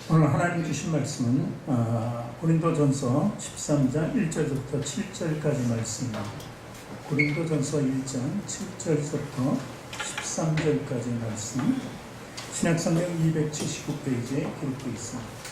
오늘 하나님 주신 말씀은 고린도전서 13장 1절부터 7절까지 말씀입니다. 고린도전서 1장 7절부터 13절까지 말씀, 신약성경 279페이지에 기록되어 있습니다.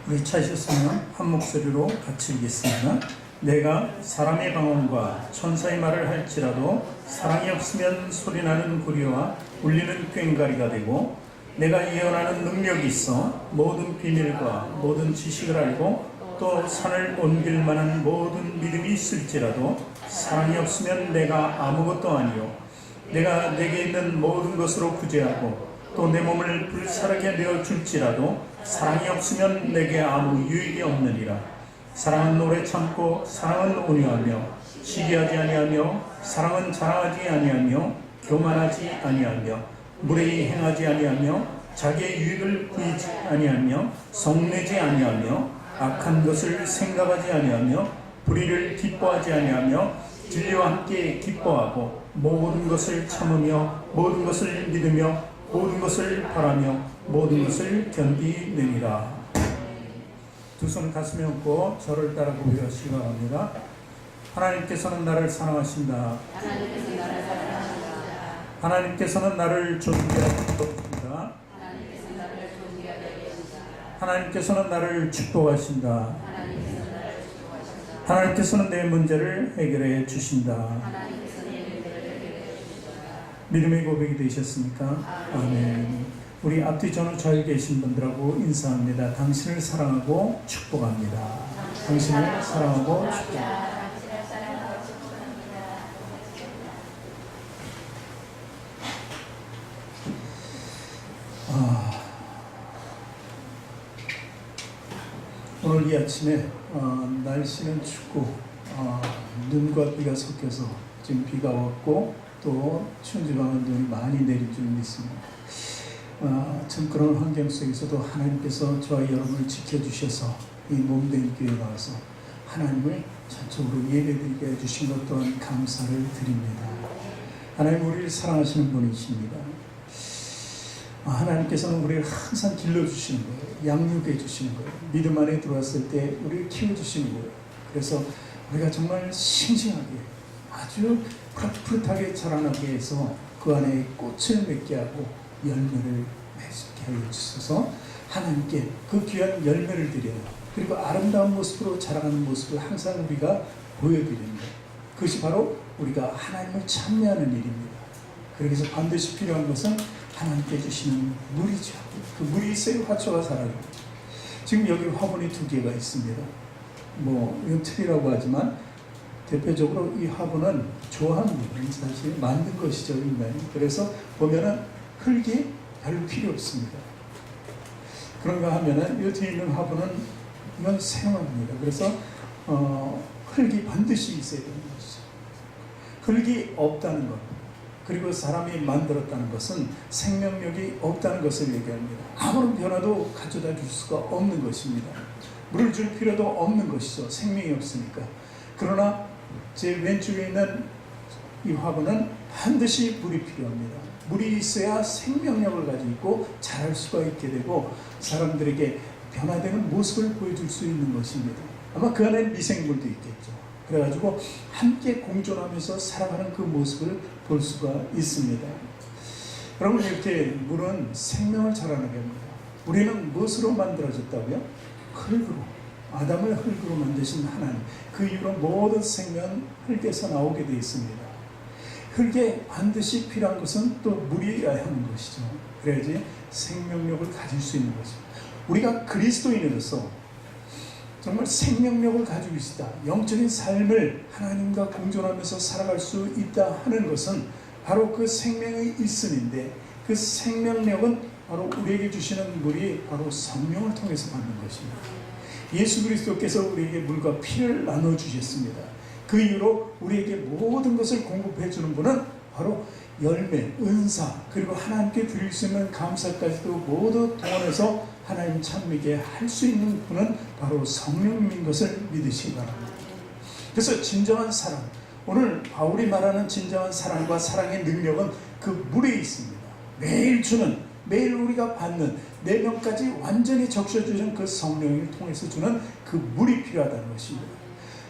우리 찾으셨으면 한 목소리로 같이 읽겠습니다. 내가 사람의 방언과 천사의 말을 할지라도 사랑이 없으면 소리나는 구리와 울리는 꽹과리가 되고, 내가 예언하는 능력이 있어 모든 비밀과 모든 지식을 알고 또 산을 옮길 만한 모든 믿음이 있을지라도 사랑이 없으면 내가 아무것도 아니요, 내가 내게 있는 모든 것으로 구제하고 또 내 몸을 불사르게 내어줄지라도 사랑이 없으면 내게 아무 유익이 없느니라. 사랑은 오래 참고 사랑은 온유하며 시기하지 아니하며 사랑은 자랑하지 아니하며 교만하지 아니하며 무례히 행하지 아니하며 자기의 유익을 구이지 아니하며 성내지 아니하며 악한 것을 생각하지 아니하며 불의를 기뻐하지 아니하며 진리와 함께 기뻐하고 모든 것을 참으며 모든 것을 믿으며 모든 것을 바라며 모든 것을 견디느니라. 두 손 가슴에 얹고 저를 따라 고백하시기 바랍니다. 하나님께서는 나를 사랑하신다. 하나님께서는 나를 존귀하십니다. 하나님께서는 나를 축복하신다. 하나님께서는 내 문제를 해결해 주신다. 믿음의 고백이 되셨습니까? 아멘. 우리 앞뒤 전후 잘 계신 분들하고 인사합니다. 당신을 사랑하고 축복합니다. 당신을 사랑하고 축복합니다. 오늘 이 아침에 날씨는 춥고 눈과 비가 섞여서 지금 비가 왔고 또 추운 지방은 눈이 많이 내릴 줄 믿습니다. 참 그런 환경 속에서도 하나님께서 저와 여러분을 지켜주셔서 이 몸된 교회에 나와서 하나님을 전적으로 예배드리게 해주신 것 또한 감사를 드립니다. 하나님 우리를 사랑하시는 분이십니다. 하나님께서는 우리를 항상 길러주시는 거예요. 양육해 주시는 거예요. 믿음 안에 들어왔을 때 우리를 키워주시는 거예요. 그래서 우리가 정말 싱싱하게 아주 푸릇푸릇하게 자라나게 해서 그 안에 꽃을 맺게 하고 열매를 맺게 하여 주셔서 하나님께 그 귀한 열매를 드려요. 그리고 아름다운 모습으로 자라가는 모습을 항상 우리가 보여드립니다. 그것이 바로 우리가 하나님을 찬미하는 일입니다. 그래서 반드시 필요한 것은 하나님께 주시는 물이죠. 그 물이 있어야 화초가 자라요. 지금 여기 화분이 2개가 있습니다. 이건 틀이라고 하지만 대표적으로 이 화분은 조합물은 사실 만든 것이죠, 인간이. 그래서 보면은 흙이 별로 필요 없습니다. 그런가 하면은 이 뒤에 있는 화분은 이건 생화입니다. 그래서 흙이 반드시 있어야 되는 것이죠. 흙이 없다는 것, 그리고 사람이 만들었다는 것은 생명력이 없다는 것을 얘기합니다. 아무런 변화도 가져다 줄 수가 없는 것입니다. 물을 줄 필요도 없는 것이죠. 생명이 없으니까. 그러나 제 왼쪽에 있는 이 화분은 반드시 물이 필요합니다. 물이 있어야 생명력을 가지고 있고 자랄 수가 있게 되고 사람들에게 변화되는 모습을 보여줄 수 있는 것입니다. 아마 그 안에 미생물도 있겠죠. 그래가지고 함께 공존하면서 살아가는 그 모습을 볼 수가 있습니다. 여러분, 이렇게 물은 생명을 자라나게 합니다. 우리는 무엇으로 만들어졌다고요? 흙으로. 아담을 흙으로 만드신 하나님. 그 이후로 모든 생명은 흙에서 나오게 되어 있습니다. 흙에 반드시 필요한 것은 또 물이어야 하는 것이죠. 그래야지 생명력을 가질 수 있는 것입니다. 우리가 그리스도인으로서 정말 생명력을 가지고 있다, 영적인 삶을 하나님과 공존하면서 살아갈 수 있다 하는 것은 바로 그 생명의 일순인데, 그 생명력은 바로 우리에게 주시는 물이 바로 성령을 통해서 받는 것입니다. 예수 그리스도께서 우리에게 물과 피를 나눠주셨습니다. 그 이후로 우리에게 모든 것을 공급해 주는 분은 바로 열매, 은사, 그리고 하나님께 드릴 수 있는 감사까지도 모두 동원해서 하나님 찬미게 할 수 있는 분은 바로 성령님인 것을 믿으시기 바랍니다. 그래서 진정한 사랑, 오늘 바울이 말하는 진정한 사랑과 사랑의 능력은 그 물에 있습니다. 매일 주는, 매일 우리가 받는, 내면까지 완전히 적셔주는 그 성령을 통해서 주는 그 물이 필요하다는 것입니다.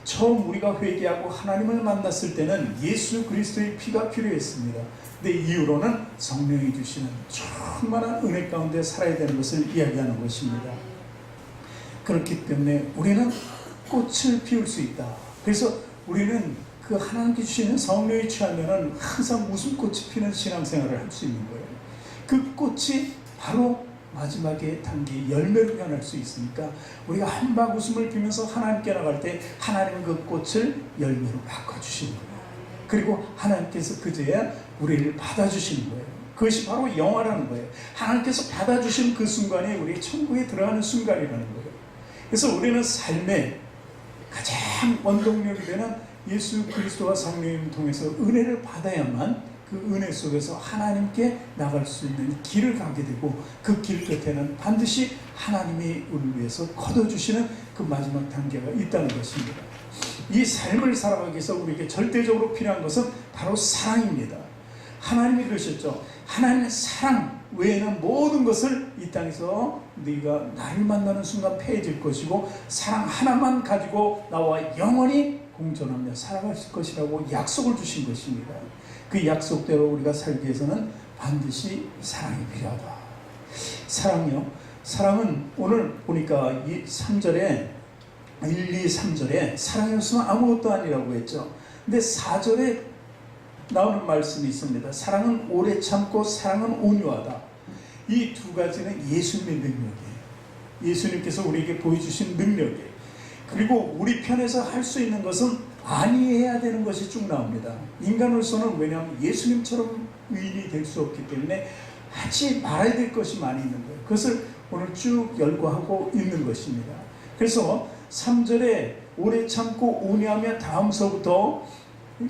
처음 우리가 회개하고 하나님을 만났을 때는 예수 그리스도의 피가 필요했습니다. 근데 이후로는 성령이 주시는 충만한 은혜 가운데 살아야 되는 것을 이야기하는 것입니다. 그렇기 때문에 우리는 꽃을 피울 수 있다. 그래서 우리는 그 하나님께 주시는 성령이 취하면은 항상 웃음꽃이 피는 신앙생활을 할 수 있는 거예요. 그 꽃이 바로 마지막에 단계 열매로 변할 수 있으니까 우리가 한방 웃음을 피면서 하나님께 나갈 때 하나님은 그 꽃을 열매로 바꿔주시는 거예요. 그리고 하나님께서 그제야 우리를 받아주시는 거예요. 그것이 바로 영화라는 거예요. 하나님께서 받아주신 그 순간이 우리 천국에 들어가는 순간이라는 거예요. 그래서 우리는 삶의 가장 원동력이 되는 예수 그리스도와 성령님을 통해서 은혜를 받아야만 그 은혜 속에서 하나님께 나갈 수 있는 길을 가게 되고 그 길 끝에는 반드시 하나님이 우리를 위해서 거둬주시는 그 마지막 단계가 있다는 것입니다. 이 삶을 살아가기 위해서 우리에게 절대적으로 필요한 것은 바로 사랑입니다. 하나님이 그러셨죠. 하나님의 사랑 외에는 모든 것을 이 땅에서 네가 나를 만나는 순간 패해질 것이고 사랑 하나만 가지고 나와 영원히 공존하며 살아갈 것이라고 약속을 주신 것입니다. 그 약속대로 우리가 살기 위해서는 반드시 사랑이 필요하다. 사랑요. 사랑은 오늘 보니까 이 3절에 1, 2, 3절에 사랑이 없으면 아무것도 아니라고 했죠. 근데 4절에 나오는 말씀이 있습니다. 사랑은 오래 참고 사랑은 온유하다. 이 두 가지는 예수님의 능력이에요. 예수님께서 우리에게 보여주신 능력이에요. 그리고 우리 편에서 할 수 있는 것은 아니해야 되는 것이 쭉 나옵니다. 인간으로서는 왜냐하면 예수님처럼 의인이 될 수 없기 때문에 하지 말아야 될 것이 많이 있는 거예요. 그것을 오늘 쭉 열거하고 있는 것입니다. 그래서 3절에 오래 참고 온유하며 다음서부터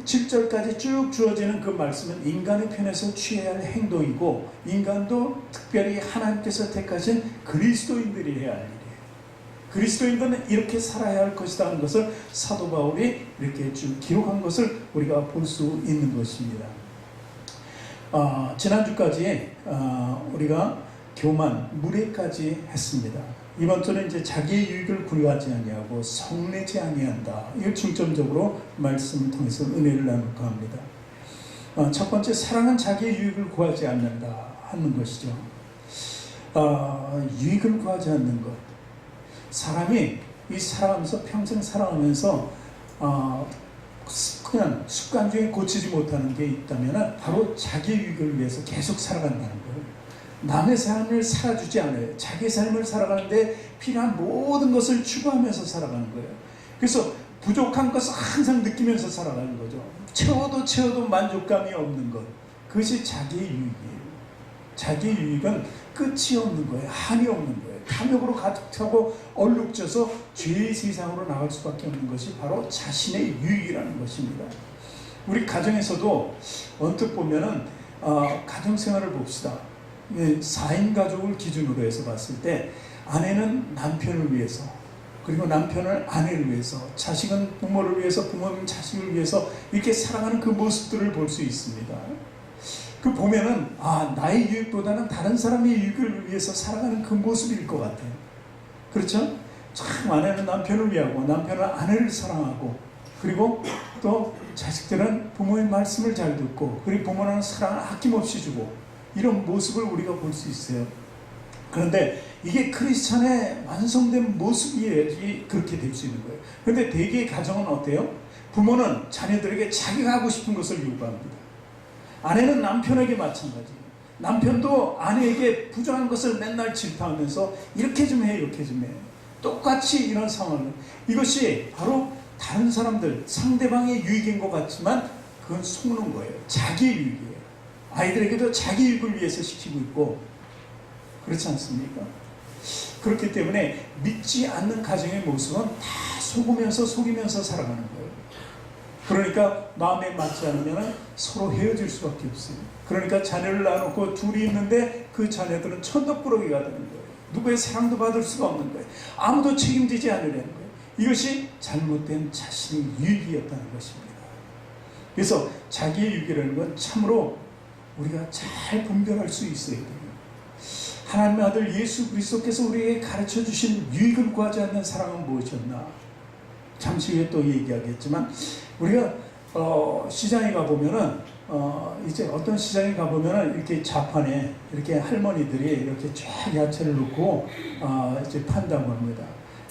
7절까지 쭉 주어지는 그 말씀은 인간의 편에서 취해야 할 행동이고 인간도 특별히 하나님께서 택하신 그리스도인들이 해야 할 일이에요. 그리스도인들은 이렇게 살아야 할 것이다 하는 것을 사도 바울이 이렇게 쭉 기록한 것을 우리가 볼 수 있는 것입니다. 지난주까지 우리가 교만, 무례까지 했습니다. 이번 주는 이제 자기의 유익을 구하지 아니하고 성내지 아니한다. 이걸 중점적으로 말씀을 통해서 은혜를 나눌까 합니다. 첫 번째, 사랑은 자기의 유익을 구하지 않는다 하는 것이죠. 유익을 구하지 않는 것. 사람이 이 살아가면서 평생 살아가면서 그냥 습관 중에 고치지 못하는 게 있다면 바로 자기 유익을 위해서 계속 살아간다는 거예요. 남의 삶을 살아주지 않아요. 자기 삶을 살아가는데 필요한 모든 것을 추구하면서 살아가는 거예요. 그래서 부족한 것을 항상 느끼면서 살아가는 거죠. 채워도 만족감이 없는 것. 그것이 자기의 유익이에요. 자기의 유익은 끝이 없는 거예요. 한이 없는 거예요. 탐욕으로 가득 차고 얼룩져서 죄의 세상으로 나갈 수밖에 없는 것이 바로 자신의 유익이라는 것입니다. 우리 가정에서도 언뜻 보면은 가정생활을 봅시다. 4인 가족을 기준으로 해서 봤을 때 아내는 남편을 위해서, 그리고 남편은 아내를 위해서, 자식은 부모를 위해서, 부모는 자식을 위해서 이렇게 살아가는 그 모습들을 볼 수 있습니다. 그 보면은 나의 유익보다는 다른 사람의 유익을 위해서 살아가는 그 모습일 것 같아요. 그렇죠? 참 아내는 남편을 위하고 남편은 아내를 사랑하고 그리고 또 자식들은 부모의 말씀을 잘 듣고 그리고 부모는 사랑을 아낌없이 주고 이런 모습을 우리가 볼 수 있어요. 그런데 이게 크리스찬의 완성된 모습이 그렇게 될 수 있는 거예요. 그런데 대개의 가정은 어때요? 부모는 자녀들에게 자기가 하고 싶은 것을 요구합니다. 아내는 남편에게 마찬가지예요. 남편도 아내에게 부정한 것을 맨날 질타하면서 이렇게 좀 해, 이렇게 좀 해. 똑같이 이런 상황을. 이것이 바로 다른 사람들, 상대방의 유익인 것 같지만 그건 속는 거예요. 자기의 유익이에요. 아이들에게도 자기 유익을 위해서 시키고 있고 그렇지 않습니까? 그렇기 때문에 믿지 않는 가정의 모습은 다 속이면서 살아가는 거예요. 그러니까 마음에 맞지 않으면 서로 헤어질 수밖에 없어요. 그러니까 자녀를 낳아놓고 둘이 있는데 그 자녀들은 천덕꾸러기가 되는 거예요. 누구의 사랑도 받을 수가 없는 거예요. 아무도 책임지지 않으려는 거예요. 이것이 잘못된 자신의 유익이었다는 것입니다. 그래서 자기의 유익이라는 건 참으로 우리가 잘 분별할 수 있어야 돼요. 하나님의 아들 예수 그리스도께서 우리에게 가르쳐 주신 유익을 구하지 않는 사랑은 무엇이었나? 잠시 후에 또 얘기하겠지만, 우리가 시장에 가보면은 이제 어떤 시장에 가보면은 이렇게 좌판에 이렇게 할머니들이 이렇게 쫙 야채를 넣고 이제 판다고 합니다.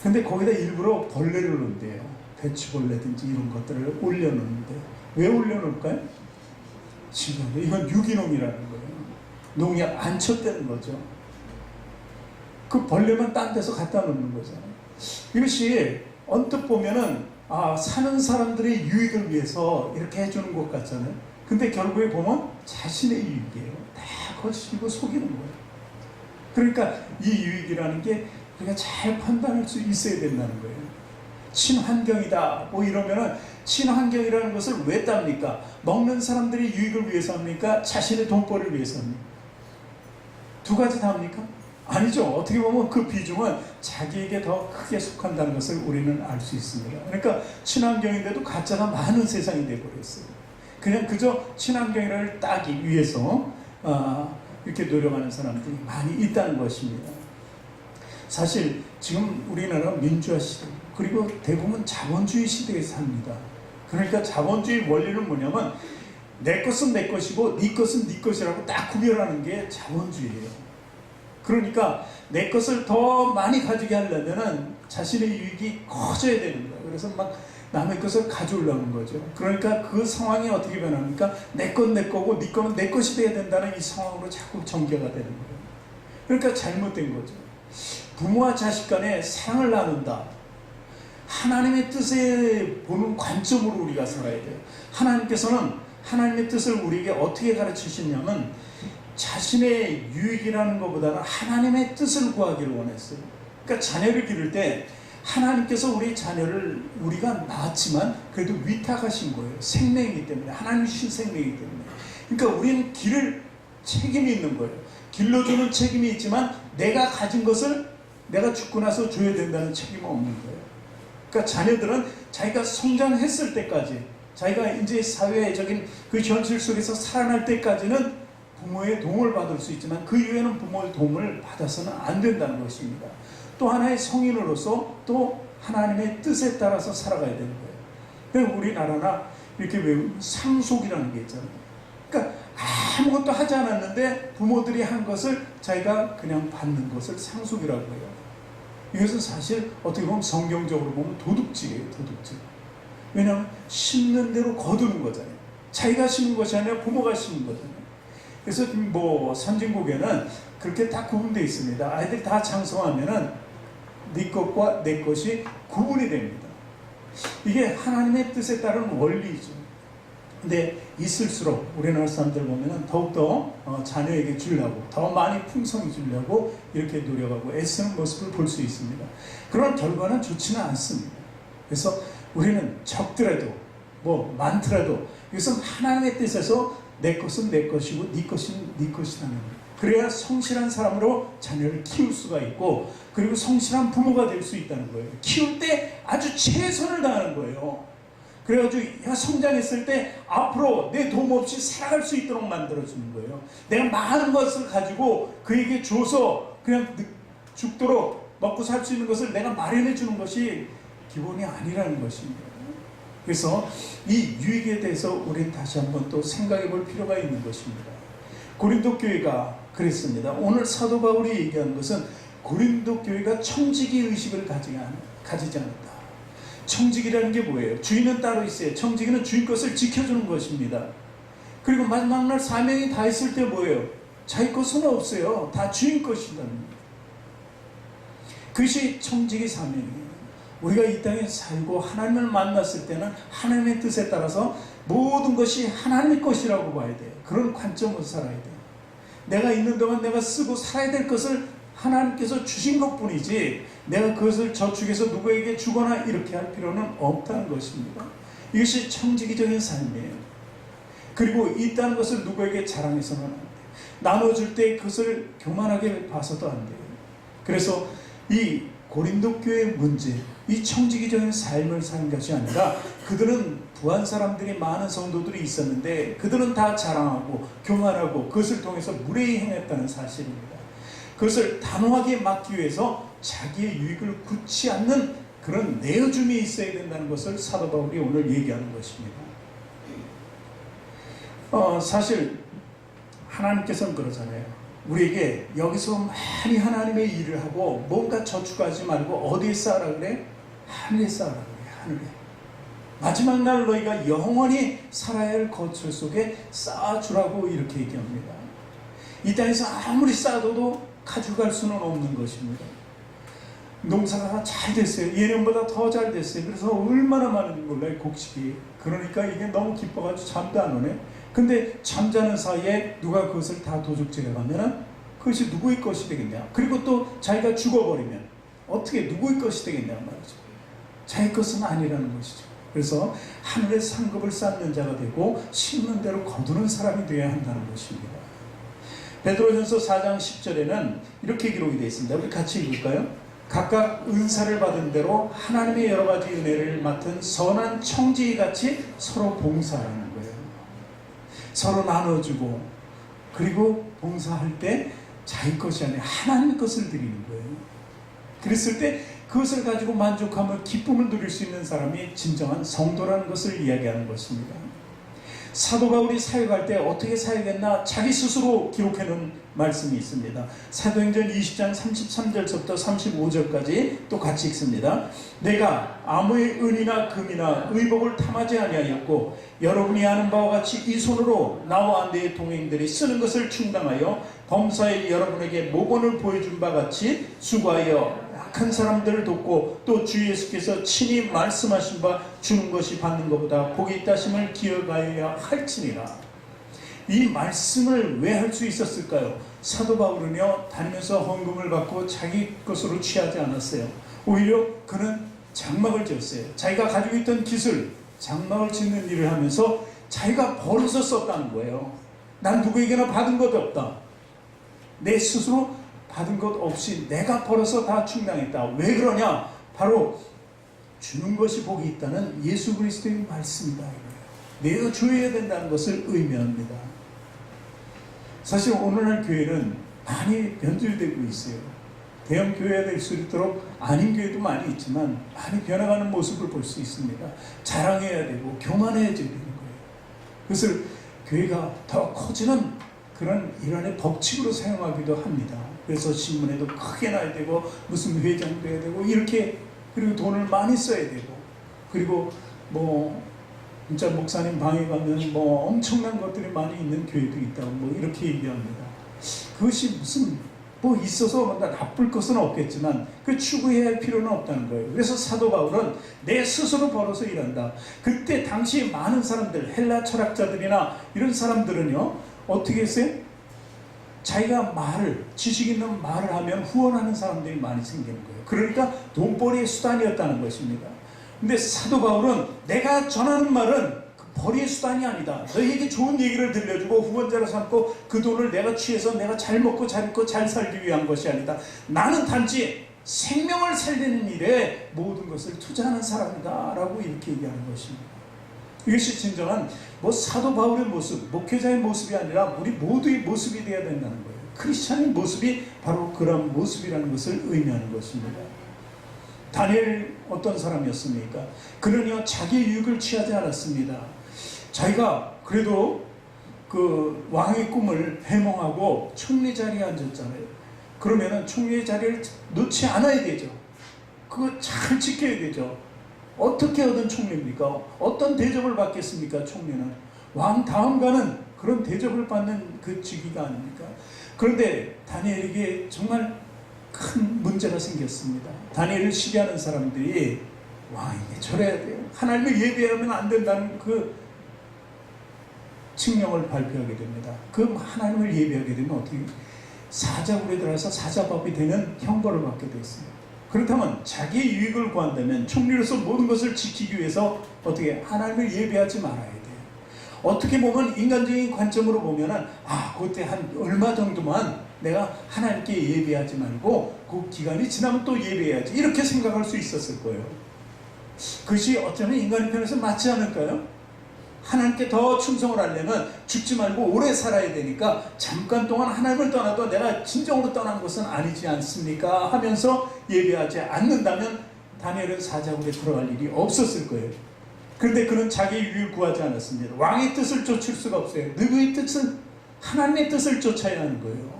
근데 거기다 일부러 벌레를 넣는데요. 배추벌레든지 이런 것들을 올려놓는데, 왜 올려놓을까요? 지금 이건 유기농이라는 거예요. 농약 안 쳤다는 거죠. 그 벌레만 딴 데서 갖다 놓는 거잖아요. 이것이 언뜻 보면은 사는 사람들의 유익을 위해서 이렇게 해주는 것 같잖아요. 근데 결국에 보면 자신의 유익이에요. 다 거치고 속이는 거예요. 그러니까 이 유익이라는 게 우리가 잘 판단할 수 있어야 된다는 거예요. 친환경이다 뭐 이러면은, 친환경이라는 것을 왜 땁니까? 먹는 사람들의 유익을 위해서 합니까? 자신의 돈벌이를 위해서 합니까? 두 가지 다 합니까? 아니죠. 어떻게 보면 그 비중은 자기에게 더 크게 속한다는 것을 우리는 알 수 있습니다. 그러니까 친환경인데도 가짜가 많은 세상이 되어버렸어요. 그냥 그저 친환경을 따기 위해서 이렇게 노력하는 사람들이 많이 있다는 것입니다. 사실 지금 우리나라 민주화 시대, 그리고 대부분 자본주의 시대에 삽니다. 그러니까 자본주의 원리는 뭐냐면, 내 것은 내 것이고 네 것은 네 것이라고 딱 구별하는 게 자본주의예요. 그러니까 내 것을 더 많이 가지게 하려면 자신의 유익이 커져야 되는 거예요. 그래서 막 남의 것을 가져오려는 거죠. 그러니까 그 상황이 어떻게 변합니까? 내 건 내 거고 네 거는 내 것이 돼야 된다는 이 상황으로 자꾸 전개가 되는 거예요. 그러니까 잘못된 거죠. 부모와 자식 간에 사랑을 나눈다. 하나님의 뜻에 보는 관점으로 우리가 살아야 돼요. 하나님께서는 하나님의 뜻을 우리에게 어떻게 가르치시냐면, 자신의 유익이라는 것보다는 하나님의 뜻을 구하기를 원했어요. 그러니까 자녀를 기를 때 하나님께서 우리 자녀를, 우리가 낳았지만 그래도 위탁하신 거예요. 생명이기 때문에, 하나님 주신 생명이기 때문에. 그러니까 우리는 기를 책임이 있는 거예요. 길러주는 책임이 있지만 내가 가진 것을 내가 죽고 나서 줘야 된다는 책임은 없는 거예요. 그러니까 자녀들은 자기가 성장했을 때까지, 자기가 이제 사회적인 그 현실 속에서 살아날 때까지는 부모의 도움을 받을 수 있지만 그 이후에는 부모의 도움을 받아서는 안 된다는 것입니다. 또 하나의 성인으로서 또 하나님의 뜻에 따라서 살아가야 되는 거예요. 그러니까 우리나라나 이렇게 외운 상속이라는 게 있잖아요. 그러니까 아무것도 하지 않았는데 부모들이 한 것을 자기가 그냥 받는 것을 상속이라고 해요. 이것은 사실 어떻게 보면 성경적으로 보면 도둑질이에요. 도둑질. 왜냐하면 심는 대로 거두는 거잖아요. 자기가 심은 것이 아니라 부모가 심은 거잖아요. 그래서 뭐 선진국에는 그렇게 다 구분되어 있습니다. 아이들이 다 장성하면은 네 것과 내 것이 구분이 됩니다. 이게 하나님의 뜻에 따른 원리죠. 근데 있을수록 우리나라 사람들 보면은 더욱더 자녀에게 주려고, 더 많이 풍성히 주려고 이렇게 노력하고 애쓰는 모습을 볼 수 있습니다. 그런 결과는 좋지는 않습니다. 그래서 우리는 적더라도 뭐 많더라도 이것은 하나님의 뜻에서 내 것은 내 것이고 네 것은 네 것이라는 거예요. 그래야 성실한 사람으로 자녀를 키울 수가 있고, 그리고 성실한 부모가 될 수 있다는 거예요. 키울 때 아주 최선을 다하는 거예요. 그래가지고 얘가 성장했을 때 앞으로 내 도움 없이 살아갈 수 있도록 만들어주는 거예요. 내가 많은 것을 가지고 그에게 줘서 그냥 죽도록 먹고 살 수 있는 것을 내가 마련해 주는 것이 기본이 아니라는 것입니다. 그래서 이 유익에 대해서 우리는 다시 한번 또 생각해 볼 필요가 있는 것입니다. 고린도 교회가 그랬습니다. 오늘 사도 바울이 얘기한 것은 고린도 교회가 청지기 의식을 가지지 않았다. 청지기라는 게 뭐예요? 주인은 따로 있어요. 청지기는 주인 것을 지켜주는 것입니다. 그리고 마지막 날 사명이 다 있을 때 뭐예요? 자기 것은 없어요. 다 주인 것이라는 거예요. 그것이 청지기 사명이에요. 우리가 이 땅에 살고 하나님을 만났을 때는 하나님의 뜻에 따라서 모든 것이 하나님의 것이라고 봐야 돼요. 그런 관점으로 살아야 돼요. 내가 있는 동안 내가 쓰고 살아야 될 것을 하나님께서 주신 것뿐이지 내가 그것을 저축해서 누구에게 주거나 이렇게 할 필요는 없다는 것입니다. 이것이 청지기적인 삶이에요. 그리고 있다는 것을 누구에게 자랑해서는 안 돼요. 나눠줄 때 그것을 교만하게 봐서도 안 돼요. 그래서 이 고린도 교회의 문제, 이 청지기적인 삶을 산 것이 아니라 그들은 부한 사람들이 많은 성도들이 있었는데 그들은 다 자랑하고 교만하고 그것을 통해서 무례히 행했다는 사실입니다. 그것을 단호하게 막기 위해서 자기의 유익을 굳지 않는 그런 내어줌이 있어야 된다는 것을 사도 바울이 오늘 얘기하는 것입니다. 사실 하나님께서는 그러잖아요. 우리에게 여기서 많이 하나님의 일을 하고 뭔가 저축하지 말고 어디에 쌓으라 그래? 하늘에 쌓으라 그래. 하늘에. 마지막 날 너희가 영원히 살아야 할 거처 속에 쌓아주라고 이렇게 얘기합니다. 이 땅에서 아무리 쌓아도 가져갈 수는 없는 것입니다. 농사가 잘 됐어요. 예년보다 더 잘 됐어요. 그래서 얼마나 많은지 몰라요, 곡식이. 그러니까 이게 너무 기뻐가지고 잠도 안 오네. 근데 잠자는 사이에 누가 그것을 다 도둑질해 가면은 그것이 누구의 것이 되겠냐. 그리고 또 자기가 죽어버리면 어떻게 누구의 것이 되겠냐 말이죠. 자기 것은 아니라는 것이죠. 그래서 하늘의 상급을 쌓는 자가 되고 심는 대로 거두는 사람이 되어야 한다는 것입니다. 베드로전서 4장 10절에는 이렇게 기록이 되어 있습니다. 우리 같이 읽을까요? 각각 은사를 받은 대로 하나님의 여러 가지 은혜를 맡은 선한 청지기같이 서로 봉사하는 거예요. 서로 나눠주고 그리고 봉사할 때 자기 것이 아니라 하나님 것을 드리는 거예요. 그랬을 때 그것을 가지고 만족하며 기쁨을 누릴 수 있는 사람이 진정한 성도라는 것을 이야기하는 것입니다. 사도 바울이 사역할 때 어떻게 사역했나 자기 스스로 기록해놓은 말씀이 있습니다. 사도행전 20장 33절부터 35절까지 또 같이 읽습니다. 내가 아무의 은이나 금이나 의복을 탐하지 아니하였고 여러분이 아는 바와 같이 이 손으로 나와 내 동행들이 쓰는 것을 충당하여 범사에 여러분에게 모본을 보여준 바 같이 수고하여 약한 사람들을 돕고 또 주 예수께서 친히 말씀하신 바 주는 것이 받는 것보다 복이 있다심을 기억하여야 할지니라. 이 말씀을 왜 할 수 있었을까요? 사도 바울은요 다니면서 헌금을 받고 자기 것으로 취하지 않았어요. 오히려 그는 장막을 지었어요. 자기가 가지고 있던 기술, 장막을 짓는 일을 하면서 자기가 벌어서 썼다는 거예요. 난 누구에게나 받은 것 없다. 내 스스로 받은 것 없이 내가 벌어서 다 충당했다. 왜 그러냐? 바로 주는 것이 복이 있다는 예수 그리스도의 말씀이다. 내가 줘야 된다는 것을 의미합니다. 사실 오늘날 교회는 많이 변질되고 있어요. 대형 교회가 될 수 있도록 아닌 교회도 많이 있지만 많이 변화가는 모습을 볼 수 있습니다. 자랑해야 되고 교만해야 되는 거예요. 그것을 교회가 더 커지는 그런 일환의 법칙으로 사용하기도 합니다. 그래서 신문에도 크게 나야 되고 무슨 회장도 해야 되고 이렇게 그리고 돈을 많이 써야 되고 그리고 진짜 목사님 방에 가면 엄청난 것들이 많이 있는 교회도 있다고 이렇게 얘기합니다. 그것이 무슨 있어서 나쁠 것은 없겠지만 그 추구해야 할 필요는 없다는 거예요. 그래서 사도 바울은 내 스스로 벌어서 일한다. 그때 당시 많은 사람들 헬라 철학자들이나 이런 사람들은요 어떻게 했어요? 자기가 지식 있는 말을 하면 후원하는 사람들이 많이 생기는 거예요. 그러니까 돈벌이의 수단이었다는 것입니다. 근데 사도 바울은 내가 전하는 말은 벌이의 수단이 아니다. 너희에게 좋은 얘기를 들려주고 후원자로 삼고 그 돈을 내가 취해서 내가 잘 먹고 잘 입고 잘 살기 위한 것이 아니다. 나는 단지 생명을 살리는 일에 모든 것을 투자하는 사람이다 라고 이렇게 얘기하는 것입니다. 이것이 진정한 사도 바울의 모습, 목회자의 모습이 아니라 우리 모두의 모습이 되어야 된다는 거예요. 크리스찬의 모습이 바로 그런 모습이라는 것을 의미하는 것입니다. 다니엘 어떤 사람이었습니까? 그는요 자기의 유익을 취하지 않았습니다. 자기가 그래도 그 왕의 꿈을 해몽하고 총리 자리에 앉았잖아요. 그러면은 총리의 자리를 놓지 않아야 되죠. 그거 잘 지켜야 되죠. 어떻게 얻은 총리입니까? 어떤 대접을 받겠습니까? 총리는 왕 다음 가는 그런 대접을 받는 그 직위가 아닙니까? 그런데 다니엘에게 정말 큰 문제가 생겼습니다. 다니엘을 시기하는 사람들이 왕에게 절해야 돼요. 하나님을 예배하면 안 된다는 그 칙령을 발표하게 됩니다. 그 하나님을 예배하게 되면 어떻게 사자굴에 들어가서 사자밥이 되는 형벌을 받게 되었습니다. 그렇다면 자기의 유익을 구한다면 총리로서 모든 것을 지키기 위해서 어떻게 하나님을 예배하지 말아야 돼요. 어떻게 보면 인간적인 관점으로 보면은 그때 한 얼마 정도만 내가 하나님께 예배하지 말고 그 기간이 지나면 또 예배해야지 이렇게 생각할 수 있었을 거예요. 그것이 어쩌면 인간의 편에서 맞지 않을까요? 하나님께 더 충성을 하려면 죽지 말고 오래 살아야 되니까 잠깐 동안 하나님을 떠나도 내가 진정으로 떠난 것은 아니지 않습니까? 하면서 예배하지 않는다면 다니엘은 사자굴에 들어갈 일이 없었을 거예요. 그런데 그는 자기의 유익을 구하지 않았습니다. 왕의 뜻을 쫓을 수가 없어요. 누구의 뜻은 하나님의 뜻을 쫓아야 하는 거예요.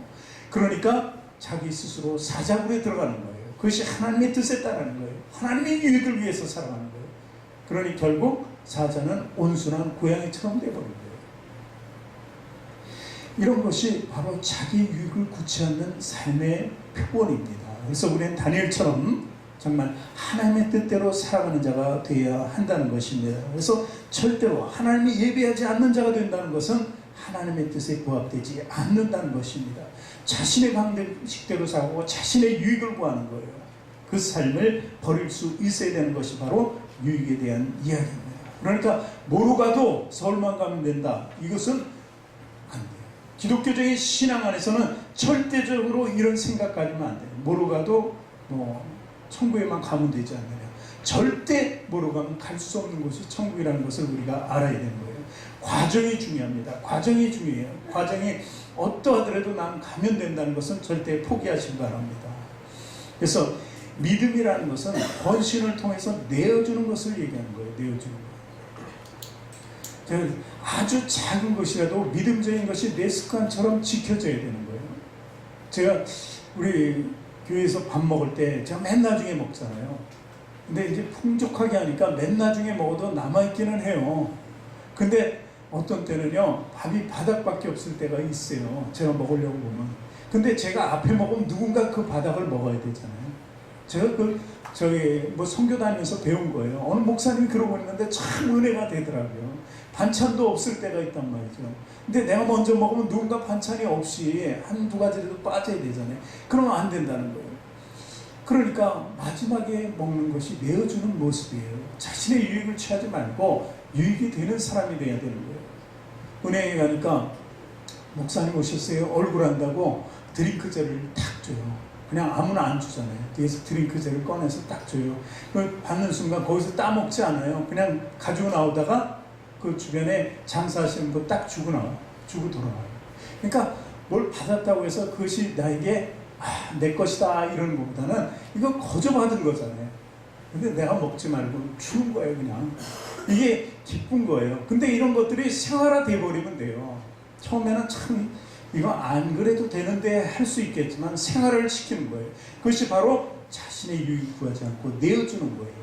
그러니까 자기 스스로 사자굴에 들어가는 거예요. 그것이 하나님의 뜻에 따르는 거예요. 하나님의 유익을 위해서 살아가는 거예요. 그러니 결국 사자는 온순한 고양이처럼 되어버린 거예요. 이런 것이 바로 자기 유익을 굳지 않는 삶의 표본입니다. 그래서 우리는 다니엘처럼 정말 하나님의 뜻대로 살아가는 자가 되어야 한다는 것입니다. 그래서 절대로 하나님이 예배하지 않는 자가 된다는 것은 하나님의 뜻에 부합되지 않는다는 것입니다. 자신의 방식대로 살고 자신의 유익을 구하는 거예요. 그 삶을 버릴 수 있어야 되는 것이 바로 유익에 대한 이야기입니다. 그러니까 뭐로 가도 서울만 가면 된다. 이것은 안 돼요. 기독교적인 신앙 안에서는 절대적으로 이런 생각 가지면 안 돼요. 뭐로 가도 천국에만 가면 되지 않느냐. 절대 뭐로 가면 갈 수 없는 곳이 천국이라는 것을 우리가 알아야 되는 거예요. 과정이 중요합니다. 과정이 중요해요. 과정이 어떠하더라도 난 가면 된다는 것은 절대 포기하시기 바랍니다. 그래서 믿음이라는 것은 헌신을 통해서 내어주는 것을 얘기하는 거예요. 내어주는 거예요. 아주 작은 것이라도 믿음적인 것이 내 습관처럼 지켜져야 되는 거예요. 제가 우리 교회에서 밥 먹을 때 제가 맨 나중에 먹잖아요. 근데 이제 풍족하게 하니까 맨 나중에 먹어도 남아있기는 해요. 근데 어떤 때는요, 밥이 바닥밖에 없을 때가 있어요. 제가 먹으려고 보면. 근데 제가 앞에 먹으면 누군가 그 바닥을 먹어야 되잖아요. 제가 선교 다니면서 배운 거예요. 어느 목사님이 그러고 있는데 참 은혜가 되더라고요. 반찬도 없을 때가 있단 말이죠. 근데 내가 먼저 먹으면 누군가 반찬이 없이 한두 가지라도 빠져야 되잖아요. 그러면 안 된다는 거예요. 그러니까 마지막에 먹는 것이 내어주는 모습이에요. 자신의 유익을 취하지 말고 유익이 되는 사람이 돼야 되는 거예요. 은행에 가니까 목사님 오셨어요. 얼굴 한다고 드링크젤을 탁 줘요. 그냥 아무나 안 주잖아요. 뒤에서 드링크젤을 꺼내서 딱 줘요. 그걸 받는 순간 거기서 따먹지 않아요. 그냥 가지고 나오다가 그 주변에 장사하시는 거 딱 주고 돌아와요. 그러니까 뭘 받았다고 해서 그것이 나에게 내 것이다 이런 것보다는 이거 거저 받은 거잖아요. 근데 내가 먹지 말고 주는 거예요. 그냥 이게 기쁜 거예요. 근데 이런 것들이 생활화 돼버리면 돼요. 처음에는 참 이거 안 그래도 되는데 할 수 있겠지만 생활을 시키는 거예요. 그것이 바로 자신의 유익 구하지 않고 내어주는 거예요.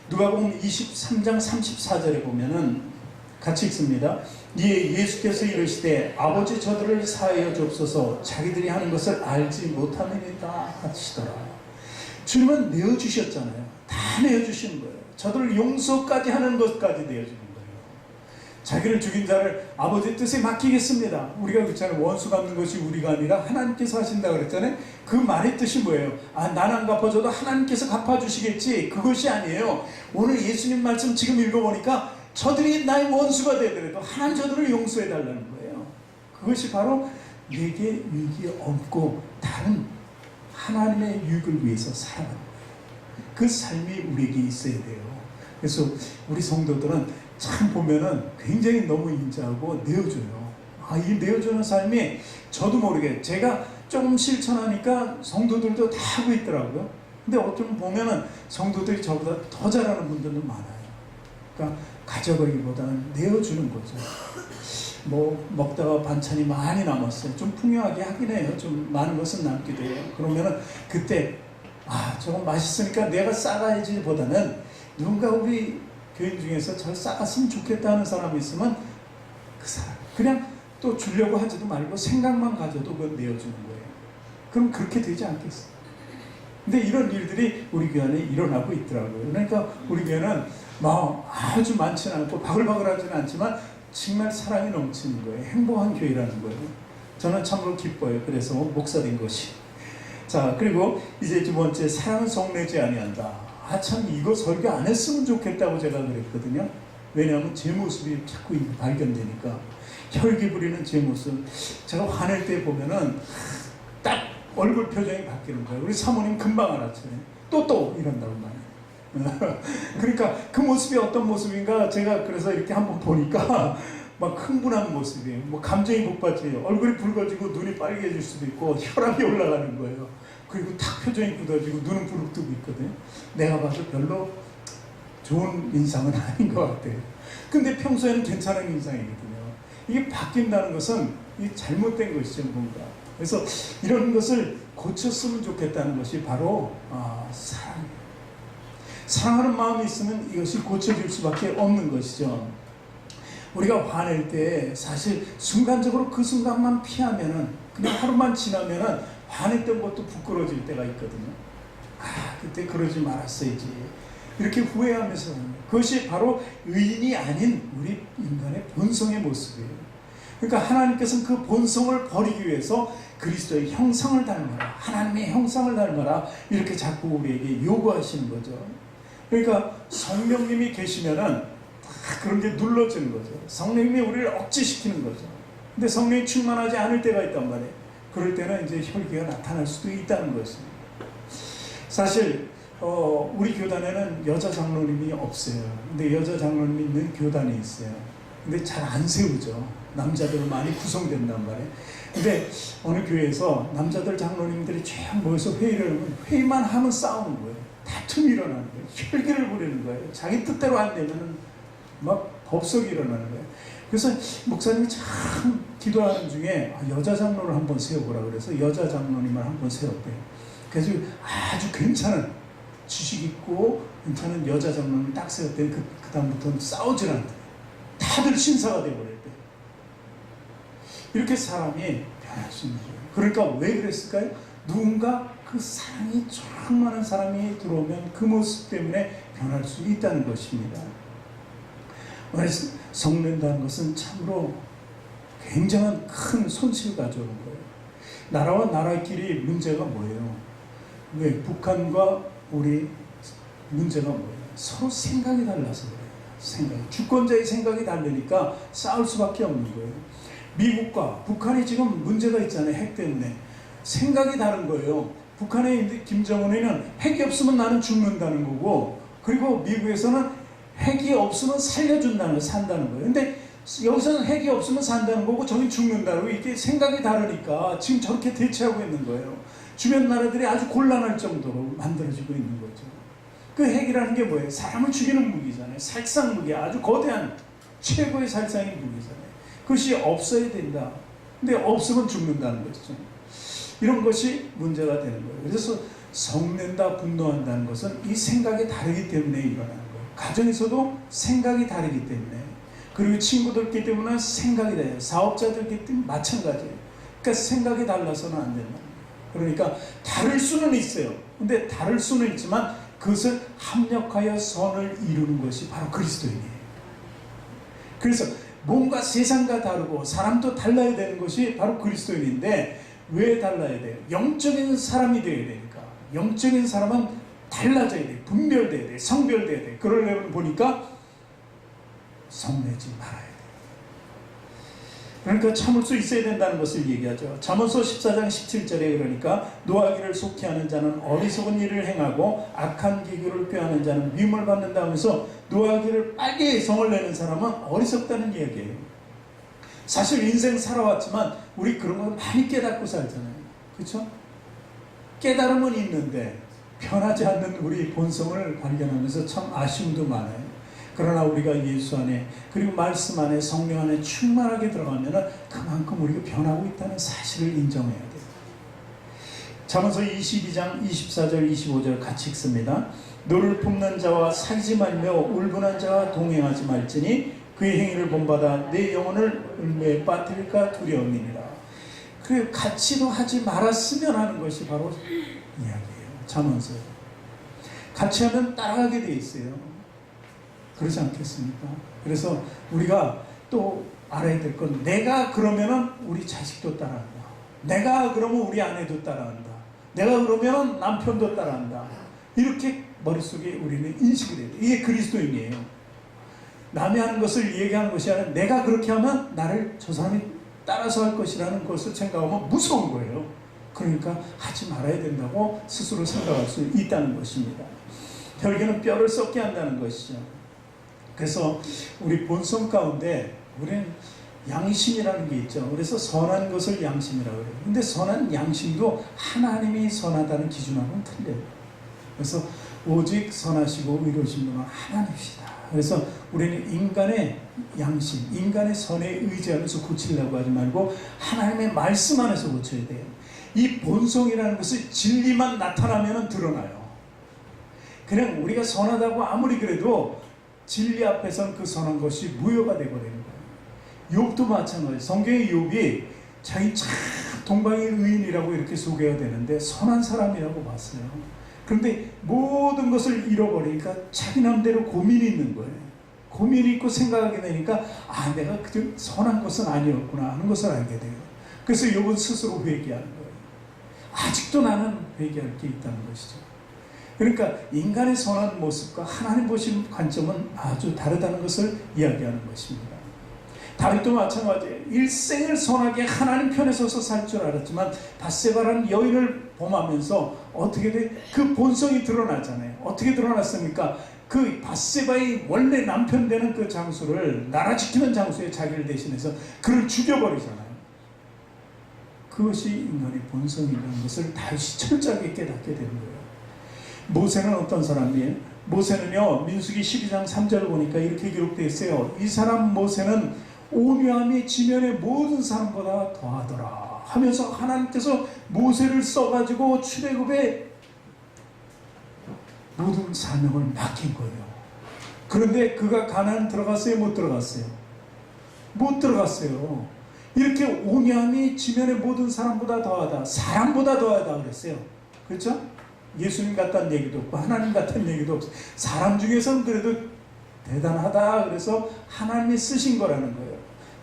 누가복음 23장 34절에 보면은 같이 읽습니다. 이에 예수께서 이르시되 아버지 저들을 사하여 주옵소서 자기들이 하는 것을 알지 못함이니이다 하시더라. 주님은 내어주셨잖아요. 다 내어주시는 거예요. 저들을 용서까지 하는 것까지 내어주는 거예요. 자기를 죽인 자를 아버지의 뜻에 맡기겠습니다. 우리가 그렇잖아요. 원수 갚는 것이 우리가 아니라 하나님께서 하신다 그랬잖아요. 그 말의 뜻이 뭐예요? 난 안 갚아줘도 하나님께서 갚아주시겠지. 그것이 아니에요. 오늘 예수님 말씀 지금 읽어보니까 저들이 나의 원수가 되더라도 하나님 저들을 용서해달라는 거예요. 그것이 바로 내게 유익이 없고 다른 하나님의 유익을 위해서 살아가는 거예요. 그 삶이 우리에게 있어야 돼요. 그래서 우리 성도들은 참 보면은 굉장히 너무 인자하고 내어줘요. 이 내어주는 삶이 저도 모르게 제가 조금 실천하니까 성도들도 다 하고 있더라고요. 근데 어쩌면 보면은 성도들이 저보다 더 잘하는 분들도 많아요. 그러니까 가져가기보다는 내어주는 거죠. 먹다가 반찬이 많이 남았어요. 좀 풍요하게 하긴 해요. 좀 많은 것은 남기도 해요. 그러면은 그때 저건 맛있으니까 내가 싸가야지 보다는 누군가 우리 교인 중에서 저 싸갔으면 좋겠다 하는 사람이 있으면 그 사람 그냥 또 주려고 하지도 말고 생각만 가져도 그걸 내어주는 거예요. 그럼 그렇게 되지 않겠어요? 근데 이런 일들이 우리 교회 안에 일어나고 있더라고요. 그러니까 우리 교회는 아주 많지는 않고 바글바글하지는 않지만 정말 사랑이 넘치는 거예요. 행복한 교회라는 거예요. 저는 참으로 기뻐요. 그래서 목사 된 것이. 자, 그리고 이제 두 번째, 사랑은 성내지 아니한다. 아, 참, 이거 설교 안 했으면 좋겠다고 제가 그랬거든요. 왜냐하면 제 모습이 자꾸 발견되니까. 혈기 부리는 제 모습. 제가 화낼 때 보면은 딱 얼굴 표정이 바뀌는 거예요. 우리 사모님 금방 알았잖아요. 또 이런다고 말해요. 그러니까 그 모습이 어떤 모습인가 제가 그래서 이렇게 한번 보니까 막 흥분한 모습이에요. 뭐 감정이 복받쳐요. 얼굴이 붉어지고 눈이 빨개질 수도 있고 혈압이 올라가는 거예요. 그리고 탁 표정이 굳어지고 눈은 부릅뜨고 있거든요. 내가 봐도 별로 좋은 인상은 아닌 것 같아요. 근데 평소에는 괜찮은 인상이거든요. 이게 바뀐다는 것은 이 잘못된 것이죠, 뭔가. 그래서 이런 것을 고쳤으면 좋겠다는 것이 바로 사랑이에요. 사랑하는 마음이 있으면 이것이 고쳐질 수밖에 없는 것이죠. 우리가 화낼 때 사실 순간적으로 그 순간만 피하면은, 그냥 하루만 지나면은 화냈던 것도 부끄러워질 때가 있거든요. 그때 그러지 말았어야지. 이렇게 후회하면서 그것이 바로 의인이 아닌 우리 인간의 본성의 모습이에요. 그러니까 하나님께서는 그 본성을 버리기 위해서 그리스도의 형상을 닮아라, 하나님의 형상을 닮아라, 이렇게 자꾸 우리에게 요구하시는 거죠. 그러니까 성령님이 계시면은 그런 게 눌러지는 거죠. 성령님이 우리를 억제시키는 거죠. 근데 성령이 충만하지 않을 때가 있단 말이에요. 그럴 때는 이제 혈기가 나타날 수도 있다는 것입니다. 사실 우리 교단에는 여자 장로님이 없어요. 근데 여자 장로님이 있는 교단이 있어요. 근데 잘 안 세우죠. 남자들 많이 구성된단 말이에요. 근데 어느 교회에서 남자들 장로님들이 쭉 모여서 회의를 하면 회의만 하면 싸우는 거예요. 다툼이 일어나는 거예요. 혈기를 부리는 거예요. 자기 뜻대로 안 되면 막 법석이 일어나는 거예요. 그래서 목사님이 참 기도하는 중에 여자 장로를 한번 세워보라 그래서 여자 장로님을 한번 세웠대요. 그래서 아주 괜찮은 지식 있고 괜찮은 여자 장로님을 딱 세웠더니 그 다음부터는 싸우질 않대요. 다들 신사가 되어버렸대요. 이렇게 사람이 변할 수 있는 거예요. 그러니까 왜 그랬을까요? 누군가 그 사랑이 충만한 사람이 들어오면 그 모습 때문에 변할 수 있다는 것입니다. 성낸다는 것은 참으로 굉장한 큰 손실을 가져오는 거예요. 나라와 나라끼리 문제가 뭐예요? 왜? 북한과 우리 문제가 뭐예요? 서로 생각이 달라서 그래요. 주권자의 생각이 다르니까 싸울 수밖에 없는 거예요. 미국과 북한이 지금 문제가 있잖아요. 핵 때문에. 생각이 다른 거예요. 북한의 김정은이는 핵이 없으면 나는 죽는다는 거고, 그리고 미국에서는 핵이 없으면 살려준다는 거, 산다는 거예요. 근데 여기서는 핵이 없으면 산다는 거고 저기 죽는다고, 이게 생각이 다르니까 지금 저렇게 대치하고 있는 거예요. 주변 나라들이 아주 곤란할 정도로 만들어지고 있는 거죠. 그 핵이라는 게 뭐예요? 사람을 죽이는 무기잖아요. 살상 무기, 아주 거대한 최고의 살상의 무기잖아요. 그것이 없어야 된다. 근데 없으면 죽는다는 것이죠. 이런 것이 문제가 되는 거예요. 그래서 성낸다, 분노한다는 것은 이 생각이 다르기 때문에 일어나는 거예요. 가정에서도 생각이 다르기 때문에, 그리고 친구들끼리 때문에 생각이 달라요. 사업자들끼리 때문에 마찬가지예요. 그러니까 생각이 달라서는 안 된다. 그러니까 다를 수는 있어요. 근데 다를 수는 있지만 그것을 합력하여 선을 이루는 것이 바로 그리스도인이에요. 그래서 뭔가 세상과 다르고 사람도 달라야 되는 것이 바로 그리스도인인데, 왜 달라야 돼요? 영적인 사람이 되어야 되니까. 영적인 사람은 달라져야 돼요. 분별돼야 돼요. 성별돼야 돼요. 그러려면 보니까 성내지 말아야 돼요. 그러니까 참을 수 있어야 된다는 것을 얘기하죠. 잠언서 14장 17절에 그러니까 노하기를 속히 하는 자는 어리석은 일을 행하고 악한 기교를 꾀하는 자는 미움을 받는다 하면서 노하기를 빨리 성을 내는 사람은 어리석다는 이야기예요. 사실 인생 살아왔지만 우리 그런 거 많이 깨닫고 살잖아요. 그렇죠? 깨달음은 있는데 변하지 않는 우리 본성을 발견하면서 참 아쉬움도 많아요. 그러나 우리가 예수 안에, 그리고 말씀 안에, 성령 안에 충만하게 들어가면 그만큼 우리가 변하고 있다는 사실을 인정해야 돼요. 잠언서 22장 24절 25절 같이 읽습니다. 너를 품는 자와 사귀지 말며 울분한 자와 동행하지 말지니 그의 행위를 본받아 내 영혼을 울매에 빠뜨릴까 두려움이니라. 그 같이도 하지 말았으면 하는 것이 바로 이야기예요. 잠언서. 같이 하면 따라가게 돼 있어요. 그렇지 않겠습니까? 그래서 우리가 또 알아야 될 건, 내가 그러면은 우리 자식도 따라한다. 내가 그러면 우리 아내도 따라한다. 내가 그러면 남편도 따라한다. 이렇게 머릿속에 우리는 인식이 돼요. 이게 그리스도인이에요. 남이 하는 것을 얘기하는 것이 아니라 내가 그렇게 하면 나를 저 사람이 따라서 할 것이라는 것을 생각하면 무서운 거예요. 그러니까 하지 말아야 된다고 스스로 생각할 수 있다는 것입니다. 결국에는 뼈를 썩게 한다는 것이죠. 그래서 우리 본성 가운데 우리는 양심이라는 게 있죠. 그래서 선한 것을 양심이라고 그래요. 근데 선한 양심도 하나님이 선하다는 기준하고는 틀려요. 그래서 오직 선하시고 의로우신 분은 하나님이시다. 그래서 우리는 인간의 양심, 인간의 선에 의지하면서 고치려고 하지 말고 하나님의 말씀 안에서 고쳐야 돼요. 이 본성이라는 것은 진리만 나타나면 드러나요. 그냥 우리가 선하다고 아무리 그래도 진리 앞에서는 그 선한 것이 무효가 되어버리는 거예요. 욥도 마찬가지. 성경의 욥이 자기 참 동방의 의인이라고 이렇게 소개가 되는데 선한 사람이라고 봤어요. 그런데 모든 것을 잃어버리니까 자기 남대로 고민이 있는 거예요. 고민이 있고 생각하게 되니까 내가 그저 선한 것은 아니었구나 하는 것을 알게 돼요. 그래서 욥은 스스로 회개하는 거예요. 아직도 나는 회개할 게 있다는 것이죠. 그러니까 인간의 선한 모습과 하나님 보시는 관점은 아주 다르다는 것을 이야기하는 것입니다. 다윗도 마찬가지예요. 일생을 선하게 하나님 편에 서서 살 줄 알았지만 밧세바라는 여인을 범하면서 어떻게 돼? 그 본성이 드러나잖아요. 어떻게 드러났습니까? 그 밧세바의 원래 남편 되는 그 장수를 나라 지키는 장수에 자기를 대신해서 그를 죽여버리잖아요. 그것이 인간의 본성이라는 것을 다윗이 철저하게 깨닫게 되는 거예요. 모세는 어떤 사람이에요? 모세는요, 민수기 12장 3절을 보니까 이렇게 기록되어 있어요. 이 사람 모세는 온유함이 지면의 모든 사람보다 더하더라 하면서 하나님께서 모세를 써가지고 출애굽의 모든 사명을 맡긴 거예요. 그런데 그가 가나안 들어갔어요? 못 들어갔어요? 못 들어갔어요. 이렇게 온유함이 지면의 모든 사람보다 더하다, 사람보다 더하다 그랬어요. 그렇죠? 예수님 같다는 얘기도 없고 하나님 같다는 얘기도 없어요. 사람 중에서는 그래도 대단하다 그래서 하나님이 쓰신 거라는 거예요.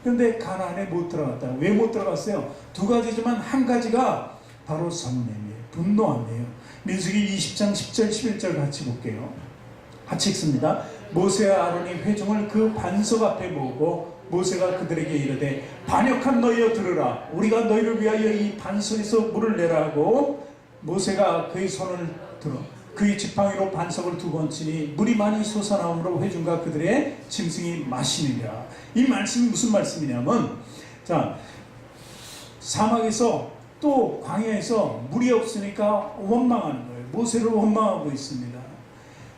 그런데 가나안에 못 들어갔다. 왜 못 들어갔어요? 두 가지지만 한 가지가 바로 성냄이에요. 분노함이에요. 민수기 20장 10절 11절 같이 볼게요. 같이 읽습니다. 모세와 아론이 회중을 그 반석 앞에 모으고 모세가 그들에게 이르되 반역한 너희여 들으라. 우리가 너희를 위하여 이 반석에서 물을 내라 하고 모세가 그의 손을 들어 그의 지팡이로 반석을 2번 치니 물이 많이 솟아나오므로 회중과 그들의 짐승이 마시느니라. 이 말씀이 무슨 말씀이냐면, 자, 사막에서 또 광야에서 물이 없으니까 원망하는 거예요. 모세를 원망하고 있습니다.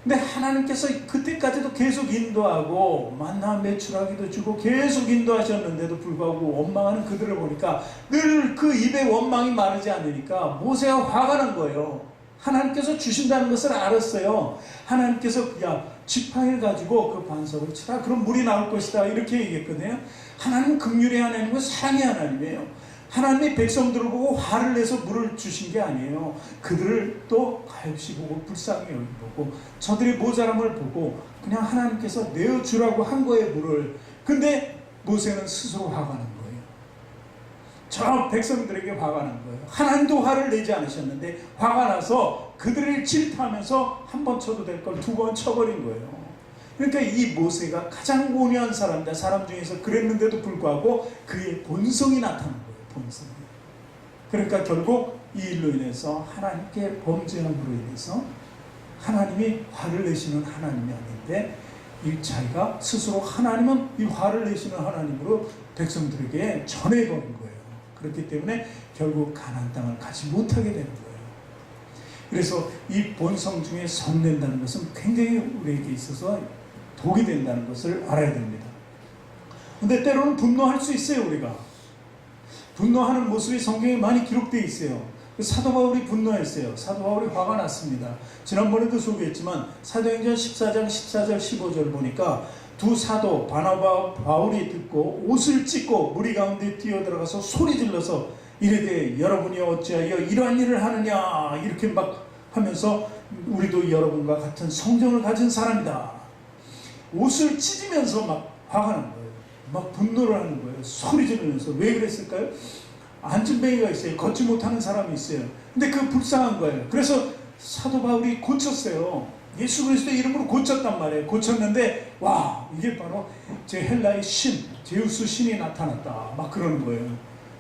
근데 하나님께서 그때까지도 계속 인도하고 만나 매출하기도 주고 계속 인도하셨는데도 불구하고 원망하는 그들을 보니까 늘 그 입에 원망이 마르지 않으니까 모세가 화가 난 거예요. 하나님께서 주신다는 것을 알았어요. 하나님께서 야 지팡이를 가지고 그 반석을 치라. 그럼 물이 나올 것이다. 이렇게 얘기했거든요. 하나님은 긍휼의 하나님은 사랑의 하나님이에요. 하나님이 백성들을 보고 화를 내서 물을 주신 게 아니에요. 그들을 또 가엾이 보고 불쌍히 여기고 저들의 모자람을 보고 그냥 하나님께서 내어주라고 한 거예요. 물을. 근데 모세는 스스로 화가 난 거예요. 저 백성들에게 화가 난 거예요. 하나님도 화를 내지 않으셨는데 화가 나서 그들을 질타하면서 한 번 쳐도 될 걸 2번 쳐버린 거예요. 그러니까 이 모세가 가장 온유한 사람이다. 사람 중에서 그랬는데도 불구하고 그의 본성이 나타난 거예요. 본성이. 그러니까 결국 이 일로 인해서 하나님께 범죄함으로 인해서 하나님이 화를 내시는 하나님이 아닌데 이 자기가 스스로 하나님은 이 화를 내시는 하나님으로 백성들에게 전해버린 거예요. 그렇기 때문에 결국 가나안 땅을 가지 못하게 되는 거예요. 그래서 이 본성 중에 성낸다는 것은 굉장히 우리에게 있어서 독이 된다는 것을 알아야 됩니다. 근데 때로는 분노할 수 있어요. 우리가 분노하는 모습이 성경에 많이 기록되어 있어요. 사도 바울이 분노했어요. 사도 바울이 화가 났습니다. 지난번에도 소개했지만 사도행전 14장 14절 15절 보니까 두 사도 바나바와 바울이 듣고 옷을 찢고 무리 가운데 뛰어들어가서 소리 질러서 이르되 여러분이 어찌하여 이러한 일을 하느냐 이렇게 막 하면서 우리도 여러분과 같은 성정을 가진 사람이다. 옷을 찢으면서 막 화가 난 거예요. 막 분노를 하는 거예요. 소리 지르면서. 왜 그랬을까요? 안진뱅이가 있어요. 걷지 못하는 사람이 있어요. 근데 그 불쌍한 거예요. 그래서 사도 바울이 고쳤어요. 예수 그리스도의 이름으로 고쳤단 말이에요. 고쳤는데 와, 이게 바로 제 헬라의 신, 제우스 신이 나타났다 막 그러는 거예요.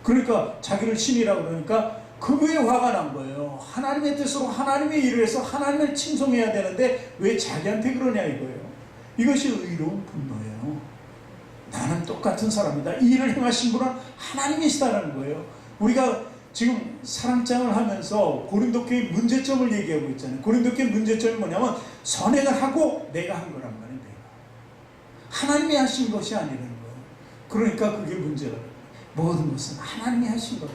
그러니까 자기를 신이라고 그러니까 그거에 화가 난 거예요. 하나님의 뜻으로 하나님의 일을 해서 하나님을 칭송해야 되는데 왜 자기한테 그러냐 이거예요. 이것이 의로운 분노예요. 나는 똑같은 사람이다. 이 일을 행하신 분은 하나님이시다라는 거예요. 우리가 지금 사랑장을 하면서 고린도 교회 문제점을 얘기하고 있잖아요. 고린도 교회 문제점이 뭐냐면 선행을 하고 내가 한 거란 말이에요. 내가. 하나님이 하신 것이 아니라는 거예요. 그러니까 그게 문제가 돼요. 모든 것은 하나님이 하신 거다.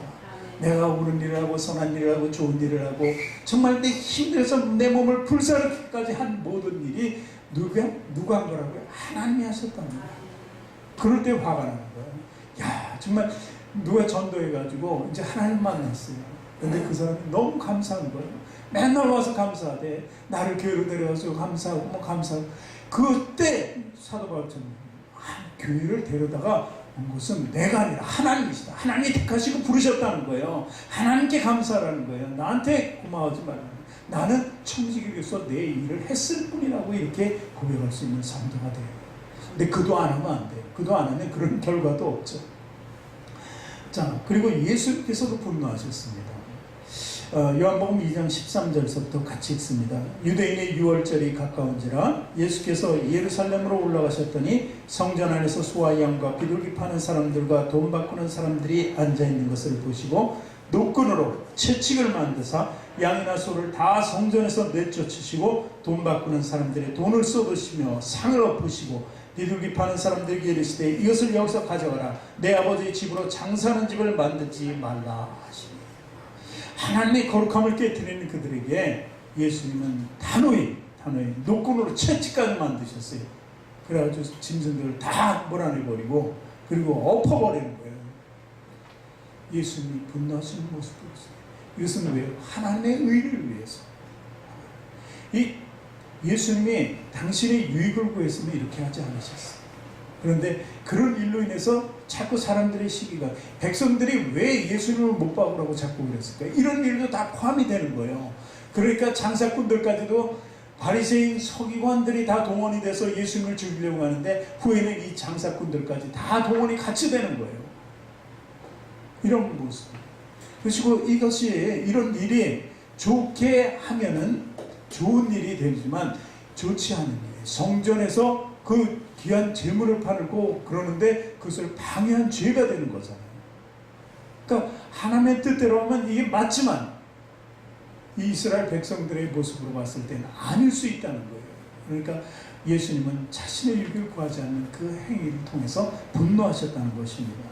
내가 옳은 일을 하고 선한 일을 하고 좋은 일을 하고 정말 내 힘들어서 내 몸을 불사르기까지 한 모든 일이 누가 한 거라고요? 하나님이 하셨다는 거예요. 그럴 때 화가 나는 거예요. 야, 정말 누가 전도해가지고 이제 하나님 만났어요. 근데 그 사람이 너무 감사한 거예요. 맨날 와서 감사하대. 나를 교회로 데려와서 감사하고 뭐 감사하고. 그때 사도 바울처럼 교회를 데려다가 온 것은 내가 아니라 하나님이시다. 하나님이 택하시고 부르셨다는 거예요. 하나님께 감사라는 거예요. 나한테 고마워하지 말라는 거예요. 나는 청지기로서 내 일을 했을 뿐이라고 이렇게 고백할 수 있는 성도가 돼요. 근데 그도 안 하면 안 돼요. 그도 안 하면 그런 결과도 없죠. 자, 그리고 예수께서도 분노하셨습니다. 요한복음 2장 13절서부터 같이 읽습니다. 유대인의 유월절이 가까운지라 예수께서 예루살렘으로 올라가셨더니 성전 안에서 소와 양과 비둘기 파는 사람들과 돈 바꾸는 사람들이 앉아있는 것을 보시고 노끈으로 채찍을 만드사 양이나 소를 다 성전에서 내쫓으시고 돈 바꾸는 사람들의 돈을 쏟으시며 상을 엎으시고 비둘기 파는 사람들에게 이르시되 이것을 여기서 가져가라. 내 아버지의 집으로 장사하는 집을 만들지 말라 하시니. 하나님의 거룩함을 깨뜨리는 그들에게 예수님은 단호히 노끈으로 채찍까지 만드셨어요. 그래가지고 짐승들을 다 몰아내버리고 그리고 엎어버리는 거예요. 예수님이 분노하시는 모습이 있어요. 이것은 왜요? 하나님의 의를 위해서. 예수님이 당신의 유익을 구했으면 이렇게 하지 않으셨어요. 그런데 그런 일로 인해서 자꾸 사람들의 시기가 백성들이 왜 예수님을 못 박으라고 자꾸 그랬을까요? 이런 일도 다 포함이 되는 거예요. 그러니까 장사꾼들까지도 바리새인 서기관들이 다 동원이 돼서 예수님을 죽이려고 하는데 후에는 이 장사꾼들까지 다 동원이 같이 되는 거예요. 이런 모습. 그리고 이것이 이런 일이 좋게 하면은 좋은 일이 되지만 좋지 않은 일. 성전에서 그 귀한 재물을 팔고 그러는데 그것을 방해한 죄가 되는 거잖아요. 그러니까 하나님의 뜻대로 하면 이게 맞지만 이스라엘 백성들의 모습으로 봤을 때는 아닐 수 있다는 거예요. 그러니까 예수님은 자신의 유익을 구하지 않는 그 행위를 통해서 분노하셨다는 것입니다.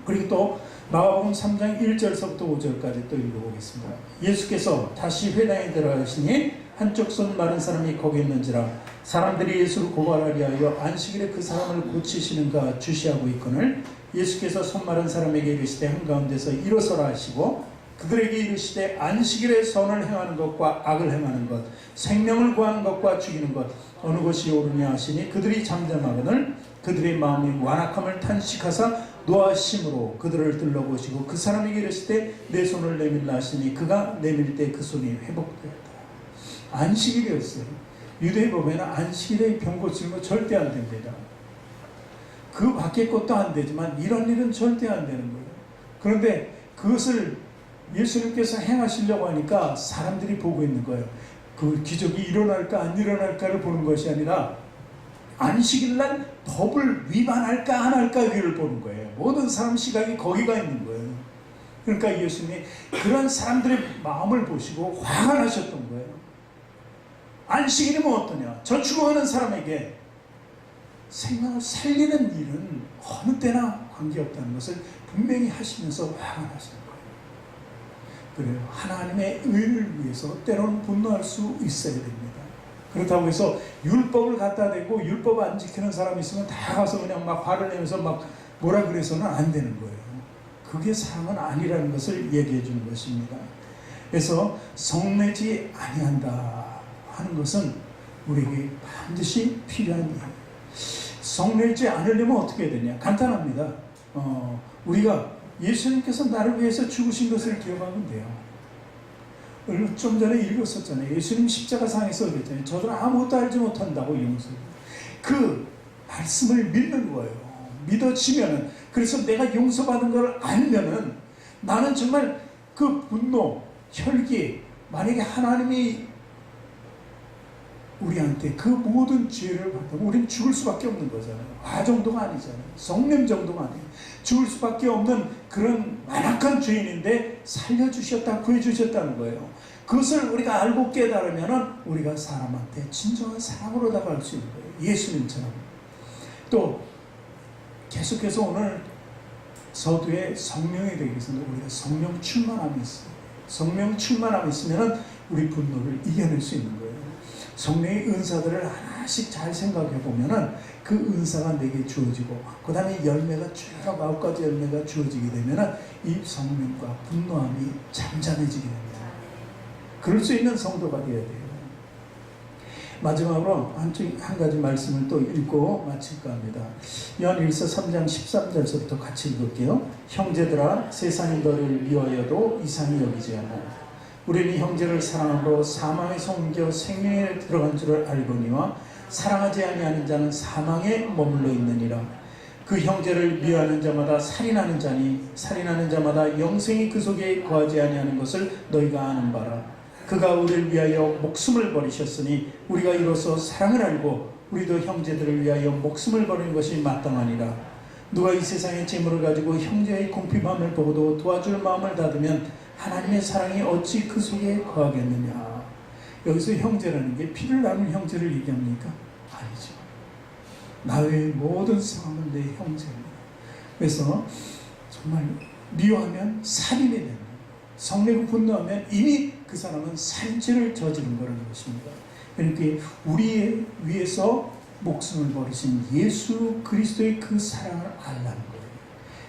그리고 또 마가복음 3장 1절서부터 5절까지 또 읽어보겠습니다. 예수께서 다시 회당에 들어가시니 한쪽 손 마른 사람이 거기 있는지라 사람들이 예수를 고발하려 하여 안식일에 그 사람을 고치시는가 주시하고 있거늘 예수께서 손 마른 사람에게 이르시되 한가운데서 일어서라 하시고 그들에게 이르시되 안식일에 선을 행하는 것과 악을 행하는 것 생명을 구하는 것과 죽이는 것 어느 것이 옳으냐 하시니 그들이 잠잠하거늘 그들의 마음이 완악함을 탄식하사 노하심으로 그들을 들러보시고 그 사람에게 이르시되 내 손을 내밀라 하시니 그가 내밀 때 그 손이 회복되었다. 안식일이었어요. 유대에 보면 안식일에 병 고치는 거 절대 안 됩니다. 그 밖에 것도 안 되지만 이런 일은 절대 안 되는 거예요. 그런데 그것을 예수님께서 행하시려고 하니까 사람들이 보고 있는 거예요. 그 기적이 일어날까 안 일어날까를 보는 것이 아니라 안식일날 법을 위반할까 안 할까 여기를 보는 거예요. 모든 사람 시각이 거기가 있는 거예요. 그러니까 예수님이 그런 사람들의 마음을 보시고 화가 나셨던 거예요. 안식일이면 어떠냐? 저 죽어가는 사람에게 생명을 살리는 일은 어느 때나 관계없다는 것을 분명히 하시면서 화가 나시는 거예요. 그래요. 하나님의 의를 위해서 때로는 분노할 수 있어야 됩니다. 그렇다고 해서 율법을 갖다 대고 율법 안 지키는 사람이 있으면 다 가서 그냥 막 화를 내면서 막 뭐라 그래서는 안 되는 거예요. 그게 사랑은 아니라는 것을 얘기해 주는 것입니다. 그래서 성내지 아니한다 하는 것은 우리에게 반드시 필요한 일이에요. 성내지 않으려면 어떻게 해야 되냐? 간단합니다. 우리가 예수님께서 나를 위해서 죽으신 것을 기억하면 돼요. 좀 전에 읽었었잖아요. 예수님 십자가상에서 그랬잖아요. 저들은 아무것도 알지 못한다고 용서. 그 말씀을 믿는 거예요. 믿어지면은, 그래서 내가 용서받은 걸 알면은 나는 정말 그 분노, 혈기, 만약에 하나님이 우리한테 그 모든 죄를 받으면 우리는 죽을 수밖에 없는 거잖아요. 아 정도가 아니잖아요. 성령 정도가 아니에요. 죽을 수밖에 없는 그런 만악한 죄인인데 살려주셨다, 구해주셨다는 거예요. 그것을 우리가 알고 깨달으면 우리가 사람한테 진정한 사랑으로 다가갈 수 있는 거예요. 예수님처럼. 또 계속해서 오늘 서두에 성령이 되기 위해서는 우리가 성령 충만함이 있어요. 성령 충만함이 있으면 우리 분노를 이겨낼 수 있는 거예요. 성령의 은사들을 하나씩 잘 생각해 보면은 그 은사가 내게 주어지고, 그 다음에 열매가 쭉 9가지 열매가 주어지게 되면은 이 성령과 분노함이 잠잠해지게 됩니다. 그럴 수 있는 성도가 되어야 돼요. 마지막으로 한 가지 말씀을 또 읽고 마칠까 합니다. 요한일서 3장 13절서부터 같이 읽을게요. 형제들아, 세상이 너를 미워해도 이상히 여기지 않아. 우리는 형제를 사랑함으로 사망에서 옮겨 생명에 들어간 줄을 알거니와 사랑하지 아니하는 자는 사망에 머물러 있느니라. 그 형제를 미워하는 자마다 살인하는 자니 살인하는 자마다 영생이 그 속에 거하지 아니하는 것을 너희가 아는 바라. 그가 우리를 위하여 목숨을 버리셨으니 우리가 이로써 사랑을 알고 우리도 형제들을 위하여 목숨을 버리는 것이 마땅하니라. 누가 이 세상의 재물을 가지고 형제의 궁핍함을 보고도 도와줄 마음을 닫으면 하나님의 사랑이 어찌 그 속에 거하겠느냐. 여기서 형제라는 게 피를 나눈 형제를 얘기합니까? 아니죠. 나의 모든 사람은 내 형제입니다. 그래서 정말 미워하면 살인이 됩니다. 성내고 분노하면 이미 그 사람은 살인죄를 저지른 거라는 것입니다. 그러니까 우리 위해서 목숨을 버리신 예수 그리스도의 그 사랑을 알라는 거예요.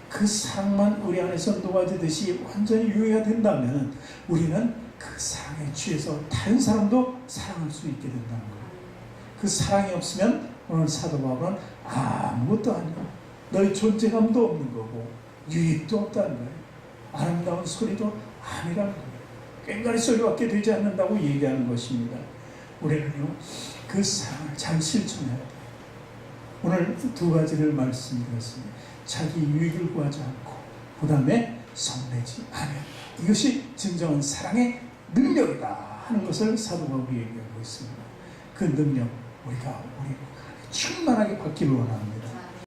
그 사랑만 우리 안에서 녹아지듯이 완전히 유효가 된다면 우리는 그 사랑에 취해서 다른 사람도 사랑할 수 있게 된다는 거예요. 그 사랑이 없으면 오늘 사도 바울은 아무것도 아니고 너희 존재감도 없는 거고 유익도 없다는 거예요. 아름다운 소리도 아니라는 거예요. 꽹과리 소리밖에 되지 않는다고 얘기하는 것입니다. 우리는요, 그 사랑을 잘 실천해야 돼요. 오늘 2가지를 말씀드렸습니다. 자기 유익을 구하지 않고, 그 다음에 성내지 아니한다. 이것이 진정한 사랑의 능력이다 하는 것을 사도 바울이 얘기하고 있습니다. 그 능력 우리가 우리 충만하게 받기를 원합니다.